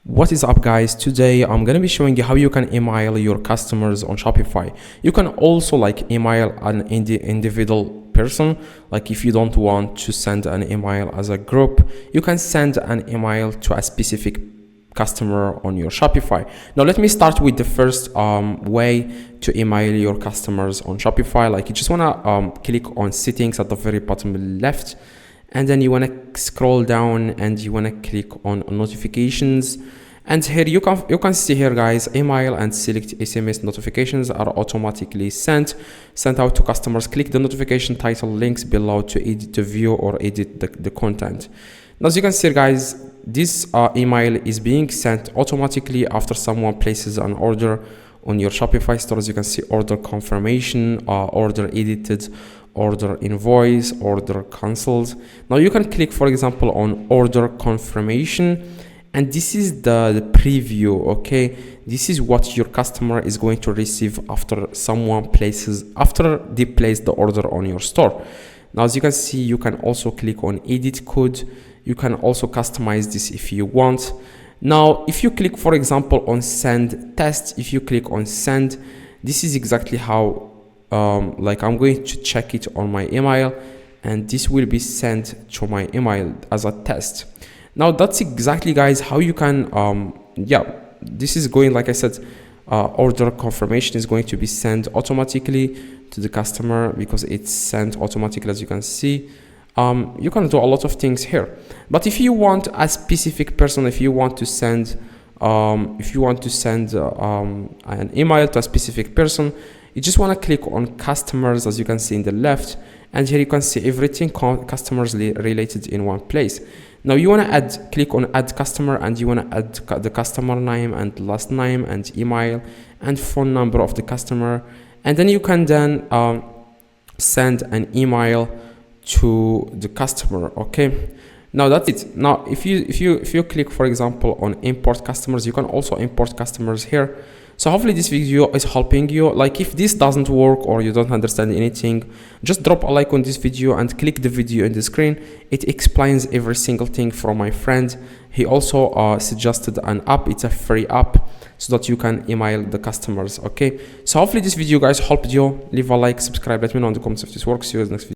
What is up, guys? Today I'm gonna be showing you how you can email your customers on Shopify. You can also email an individual person. Like if you don't want to send an email as a group, you can send an email to a specific customer on your Shopify. Now let me start with the first way to email your customers on Shopify. Like you just wanna click on settings at the very bottom left, and then you want to scroll down and you want to click on notifications, and here you can see here, guys, email and select SMS notifications are automatically sent out to customers. Click the notification title links below to edit the view or edit the content. Now, as you can see, guys, this email is being sent automatically after someone places an order on your Shopify store. As you can see, order confirmation, order edited, order invoice, order cancelled. Now you can click, for example, on order confirmation, and this is the preview. Okay, this is what your customer is going to receive after they place the order on your store. Now, as you can see, you can also click on edit code. You can also customize this if you want. Now, if you click, for example, on send test, if you click on send, this is exactly how I'm going to check it on my email, and this will be sent to my email as a test. Now that's exactly, guys, how you can this is going, like I said, order confirmation is going to be sent automatically to the customer because it's sent automatically. As you can see, you can do a lot of things here, but if you want a specific person, if you want to send an email to a specific person, you just want to click on customers, as you can see in the left, and here you can see everything customers related in one place. Now you want to click on add customer, and you want to add the customer name and last name and email and phone number of the customer, and then you can send an email to the customer. Okay, now that's it. Now if you click, for example, on import customers, you can also import customers here. So hopefully this video is helping you. Like if this doesn't work or you don't understand anything, just drop a like on this video and click the video in the screen. It explains every single thing from my friend. He also suggested an app. It's a free app so that you can email the customers. Okay, so hopefully this video, guys, helped you. Leave a like, subscribe, let me know in the comments if this works. See you in the next video.